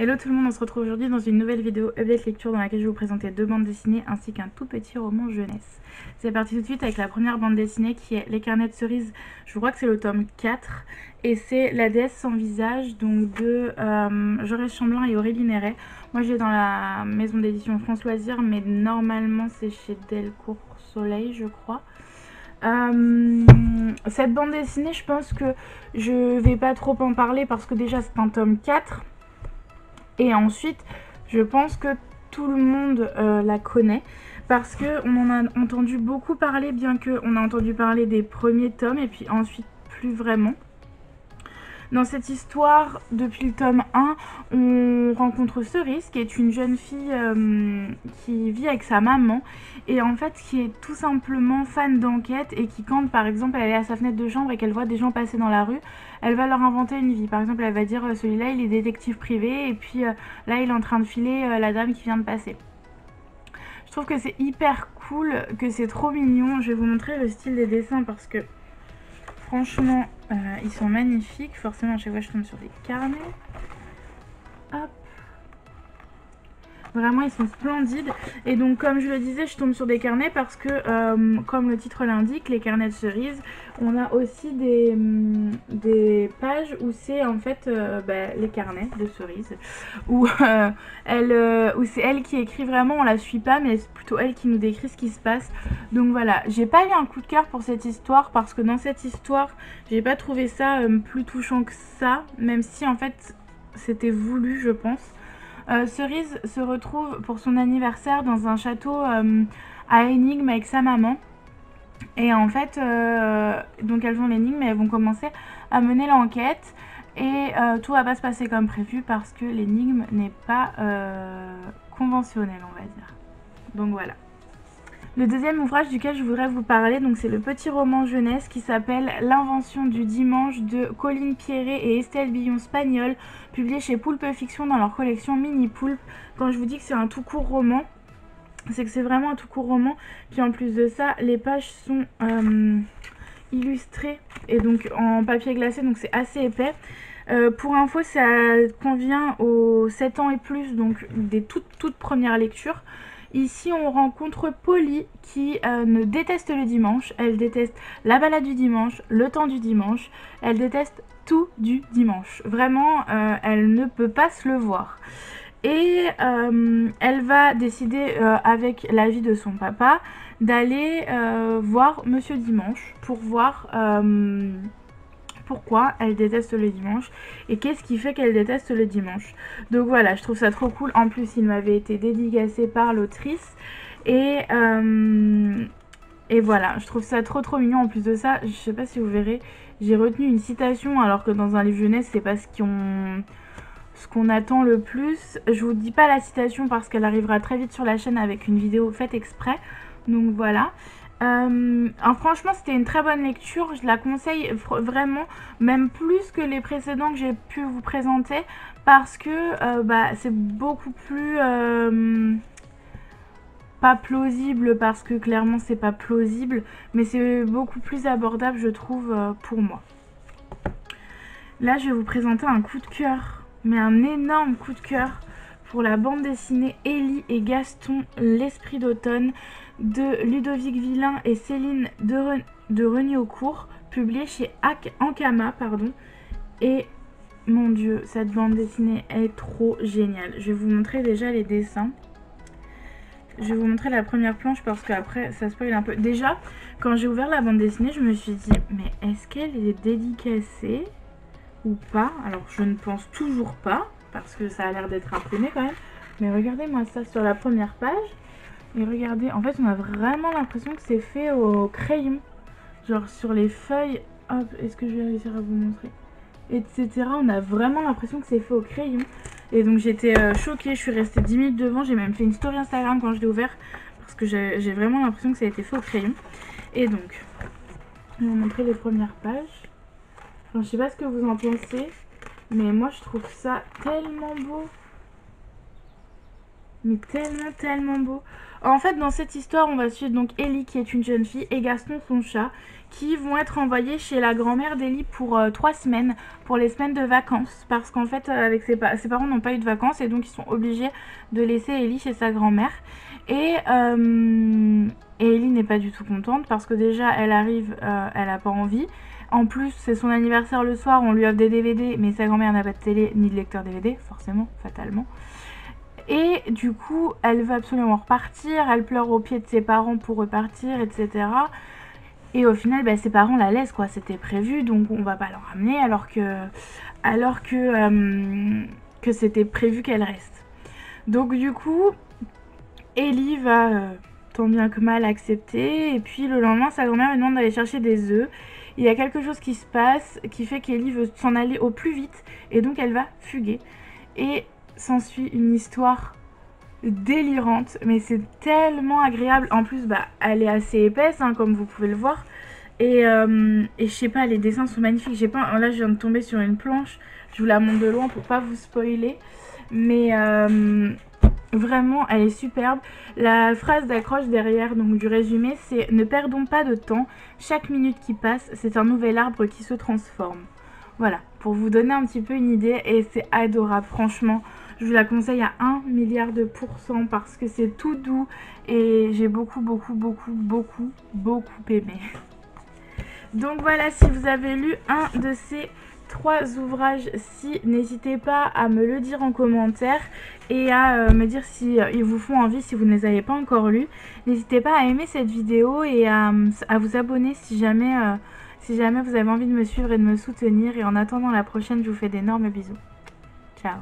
Hello tout le monde, on se retrouve aujourd'hui dans une nouvelle vidéo update lecture dans laquelle je vais vous présenter 2 bandes dessinées ainsi qu'un tout petit roman jeunesse. C'est parti tout de suite avec la première bande dessinée qui est Les Carnets de Cerises, je crois que c'est le tome 4 et c'est La déesse sans visage, donc de Joris Chamblin et Aurélie Néret. Moi je l'ai dans la maison d'édition France Loisirs, mais normalement c'est chez Delcourt Soleil je crois. Cette bande dessinée, je pense que je vais pas trop en parler parce que déjà c'est un tome 4 et ensuite je pense que tout le monde la connaît parce qu'on en a entendu beaucoup parler, bien qu'on a entendu parler des premiers tomes et puis ensuite plus vraiment. Dans cette histoire, depuis le tome 1, on rencontre Cerise, qui est une jeune fille qui vit avec sa maman et en fait qui est tout simplement fan d'enquête et qui, quand par exemple elle est à sa fenêtre de chambre et qu'elle voit des gens passer dans la rue, elle va leur inventer une vie. Par exemple, elle va dire celui-là il est détective privé et puis là il est en train de filer la dame qui vient de passer. Je trouve que c'est hyper cool, que c'est trop mignon. Je vais vous montrer le style des dessins parce que franchement, ils sont magnifiques. Forcément, à chaque fois, je tombe sur des carnets. Hop. Vraiment, ils sont splendides. Et donc, comme je le disais, je tombe sur des carnets parce que, comme le titre l'indique, les carnets de cerises, on a aussi des pages où c'est en fait les carnets de cerises. Où, où c'est elle qui écrit vraiment, on la suit pas, mais c'est plutôt elle qui nous décrit ce qui se passe. Donc voilà, j'ai pas eu un coup de cœur pour cette histoire parce que dans cette histoire, j'ai pas trouvé ça plus touchant que ça, même si en fait c'était voulu, je pense. Cerise se retrouve pour son anniversaire dans un château à énigme avec sa maman. Et en fait, donc elles ont l'énigme et elles vont commencer à mener l'enquête. Et tout va pas se passer comme prévu parce que l'énigme n'est pas conventionnelle, on va dire. Donc voilà. Le deuxième ouvrage duquel je voudrais vous parler, donc c'est le petit roman jeunesse qui s'appelle L'invention du dimanche de Colline Pierret et Estelle Billon-Spagnol, publié chez Poulpe Fiction dans leur collection Mini Poulpe. Quand je vous dis que c'est un tout court roman, c'est que c'est vraiment un tout court roman. Puis en plus de ça, les pages sont illustrées et donc en papier glacé, donc c'est assez épais. Pour info, ça convient aux 7 ans et plus, donc des toutes premières lectures. Ici, on rencontre Polly qui ne déteste le dimanche. Elle déteste la balade du dimanche, le temps du dimanche. Elle déteste tout du dimanche. Vraiment, elle ne peut pas se le voir. Et elle va décider, avec l'avis de son papa, d'aller voir Monsieur Dimanche pour voir pourquoi elle déteste le dimanche et qu'est-ce qui fait qu'elle déteste le dimanche. Donc voilà, je trouve ça trop cool. En plus, il m'avait été dédicacé par l'autrice et voilà, je trouve ça trop mignon. En plus de ça, je sais pas si vous verrez, j'ai retenu une citation alors que dans un livre jeunesse, c'est pas ce qu'on attend le plus. Je vous dis pas la citation parce qu'elle arrivera très vite sur la chaîne avec une vidéo faite exprès. Donc voilà. Franchement, c'était une très bonne lecture. Je la conseille vraiment, même plus que les précédents que j'ai pu vous présenter parce que c'est beaucoup plus pas plausible parce que clairement c'est pas plausible, mais c'est beaucoup plus abordable, je trouve, pour moi. Là, je vais vous présenter un coup de cœur, mais un énorme coup de cœur pour la bande dessinée Ellie et Gaston, l'esprit d'automne de Ludovic Villain et Céline de Renaucourt, publié chez Ankama, pardon. Et mon dieu, cette bande dessinée est trop géniale. Je vais vous montrer déjà les dessins. Je vais vous montrer la première planche parce qu'après ça spoil un peu. Déjà, quand j'ai ouvert la bande dessinée, je me suis dit, mais est-ce qu'elle est dédicacée ou pas? Alors je ne pense toujours pas parce que ça a l'air d'être imprimé quand même, mais regardez-moi ça sur la première page et regardez, en fait on a vraiment l'impression que c'est fait au crayon, genre sur les feuilles, hop, est-ce que je vais réussir à vous montrer, etc. On a vraiment l'impression que c'est fait au crayon et donc j'étais choquée, je suis restée 10 minutes devant, j'ai même fait une story Instagram quand je l'ai ouvert parce que j'ai vraiment l'impression que ça a été fait au crayon. Et donc je vais vous montrer les premières pages. Enfin, je sais pas ce que vous en pensez, mais moi je trouve ça tellement beau. Mais tellement, tellement beau. En fait, dans cette histoire, on va suivre donc Ellie qui est une jeune fille et Gaston, son chat, qui vont être envoyés chez la grand-mère d'Ellie pour 3 semaines, pour les semaines de vacances. Parce qu'en fait, avec ses parents n'ont pas eu de vacances et donc ils sont obligés de laisser Ellie chez sa grand-mère. Et Ellie n'est pas du tout contente parce que déjà, elle arrive, elle n'a pas envie. En plus, c'est son anniversaire le soir, on lui offre des DVD, mais sa grand-mère n'a pas de télé ni de lecteur DVD, forcément, fatalement. Et du coup, elle veut absolument repartir, elle pleure aux pieds de ses parents pour repartir, etc. Et au final, bah, ses parents la laissent, quoi. C'était prévu, donc on va pas la ramener que c'était prévu qu'elle reste. Donc du coup, Ellie va tant bien que mal accepter. Et puis le lendemain, sa grand-mère lui demande d'aller chercher des œufs. Il y a quelque chose qui se passe qui fait qu'Ellie veut s'en aller au plus vite. Et donc elle va fuguer. Et s'ensuit une histoire délirante, mais c'est tellement agréable. En plus, bah, elle est assez épaisse, hein, comme vous pouvez le voir. Et je sais pas, les dessins sont magnifiques. J'ai pas, là, je viens de tomber sur une planche. Je vous la montre de loin pour pas vous spoiler. Mais vraiment, elle est superbe. La phrase d'accroche derrière, donc du résumé, c'est « Ne perdons pas de temps. Chaque minute qui passe, c'est un nouvel arbre qui se transforme. » Voilà, pour vous donner un petit peu une idée. Et c'est adorable, franchement. Je vous la conseille à 1 milliard de % parce que c'est tout doux et j'ai beaucoup aimé. Donc voilà, si vous avez lu un de ces 3 ouvrages-ci, n'hésitez pas à me le dire en commentaire et à me dire si ils vous font envie, si vous ne les avez pas encore lus. N'hésitez pas à aimer cette vidéo et à vous abonner si jamais vous avez envie de me suivre et de me soutenir. Et en attendant la prochaine, je vous fais d'énormes bisous. Ciao.